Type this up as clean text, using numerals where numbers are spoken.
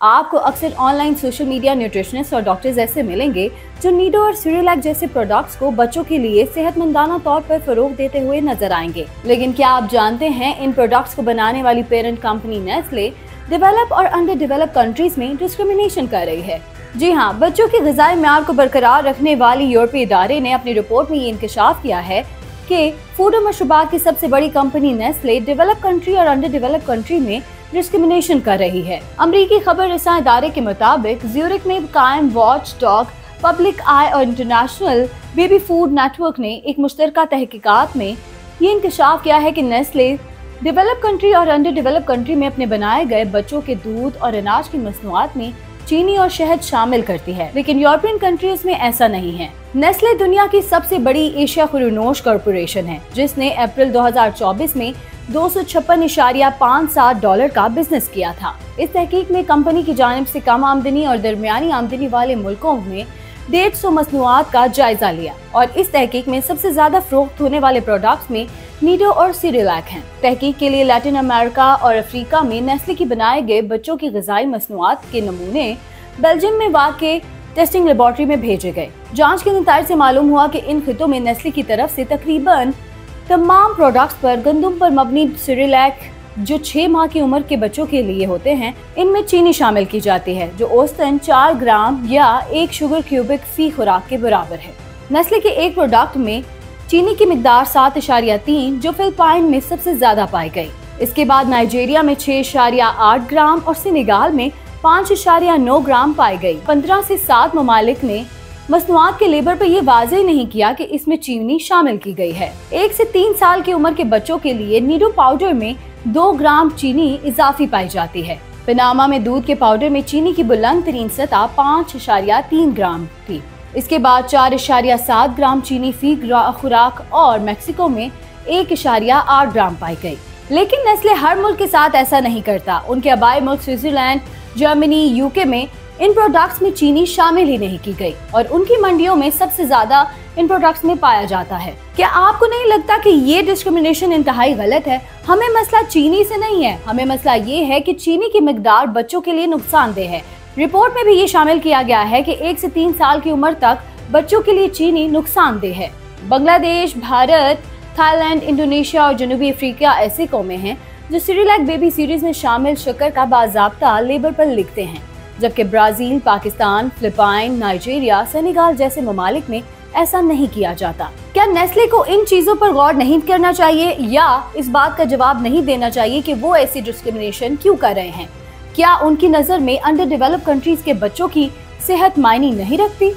आपको अक्सर online social media nutritionist और डॉक्टर्स ऐसे मिलेंगे जो नीडो और सीरियलैक जैसे प्रोडक्ट्स को बच्चों के लिए सेहतमंदाना तौर पर फरोग देते हुए नजर आएंगे। लेकिन क्या आप जानते हैं इन प्रोडक्ट्स को बनाने वाली पेरेंट कंपनी नेस्ले डेवलप और अंडर डेवलप कंट्रीज में डिस्क्रिमिनेशन कर रही है। जी हाँ, बच्चों की ग़िज़ाई म्यार को बरकरार रखने वाली यूरोपीय इदारे ने अपनी रिपोर्ट में ये इंकशाफ किया है कि फूड और मशरूबात की सबसे बड़ी कंपनी नेस्ले डेवलप कंट्री और अंडर डेवलप कंट्री में डिस्क्रिमिनेशन कर रही है। अमरीकी खबर रसां इदारे के मुताबिक ज्यूरिख में कायम वॉच डॉग, पब्लिक आई और इंटरनेशनल बेबी फूड नेटवर्क ने एक मुश्तरका तहकीकात में ये इंकशाफ किया है कि नेस्ले डेवलप कंट्री और अंडर डेवलप कंट्री में अपने बनाए गए बच्चों के दूध और अनाज की मसनूआत में चीनी और शहद शामिल करती है, लेकिन यूरोपियन कंट्रीज में ऐसा नहीं है। नेस्ले दुनिया की सबसे बड़ी एशिया खुरनोश कॉरपोरेशन है, जिसने अप्रैल 2024 में $256.57 का बिजनेस किया था। इस तहकीक में कंपनी की जानिब से कम आमदनी और दरमियानी आमदनी वाले मुल्कों में 150 मसनूआत का जायजा लिया और इस तहकीक में सबसे ज्यादा फरोख्त होने वाले प्रोडक्ट्स में नीडो और सीरियलैक हैं। तहकीक के लिए लैटिन अमेरिका और अफ्रीका में नेस्ले की बनाए गए बच्चों की ग़िज़ाई मसनूआत के नमूने बेल्जियम में वाक़ टेस्टिंग लेबॉर्ट्री में भेजे गए। जांच के नतीजे से मालूम हुआ कि इन खितों में नेस्ले की तरफ से तकरीबन तमाम प्रोडक्ट्स पर गंदम पर मबनी सीरियलैक जो 6 माह की उम्र के बच्चों के लिए होते हैं, इनमें चीनी शामिल की जाती है जो औसतन 4 ग्राम या 1 शुगर क्यूबिक फी खुराक के बराबर है। नेस्ले के एक प्रोडक्ट में चीनी की मिकदार 7.3 जो फिलिपाइन में सबसे ज्यादा पाई गई। इसके बाद नाइजीरिया में 6.8 ग्राम और सेनेगाल में 5.9 ग्राम पाई गई। 15 से 7 ममालिक ने मसनूआत के लेबर पर यह वाज़ेह नहीं किया कि इसमें चीनी शामिल की गई है। 1 से 3 साल की उम्र के बच्चों के लिए नीडो पाउडर में 2 ग्राम चीनी इजाफी पाई जाती है। पनामा में दूध के पाउडर में चीनी की बुलंद तरीन सतह 5.3 ग्राम थी। इसके बाद 4.7 ग्राम चीनी फी खुराक और मेक्सिको में 1.8 ग्राम पाई गई। लेकिन नेस्ले हर मुल्क के साथ ऐसा नहीं करता। उनके आबाई मुल्क स्विट्जरलैंड, जर्मनी, यूके में इन प्रोडक्ट्स में चीनी शामिल ही नहीं की गई और उनकी मंडियों में सबसे ज्यादा इन प्रोडक्ट्स में पाया जाता है। क्या आपको नहीं लगता कि ये डिस्क्रिमिनेशन इंतहाई गलत है? हमें मसला चीनी से नहीं है, हमें मसला ये है कि चीनी की मिकदार बच्चों के लिए नुकसानदेह है। रिपोर्ट में भी ये शामिल किया गया है कि 1 से 3 साल की उम्र तक बच्चों के लिए चीनी नुकसानदेह है। बांग्लादेश, भारत, थाईलैंड, इंडोनेशिया और जनूबी अफ्रीका ऐसे कौमें हैं जो सीरियलैक बेबी सीरीज में शामिल शक्कर का बाज़ाब्ता लेबर पर लिखते हैं, जबकि Brazil, Pakistan, Philippine, Nigeria, Senegal जैसे ममालिक में ऐसा नहीं किया जाता। क्या नेस्ले को इन चीजों पर गौर नहीं करना चाहिए या इस बात का जवाब नहीं देना चाहिए कि वो ऐसी डिस्क्रिमिनेशन क्यों कर रहे हैं? क्या उनकी नजर में अंडर डेवलप कंट्रीज के बच्चों की सेहत मायने नहीं रखती?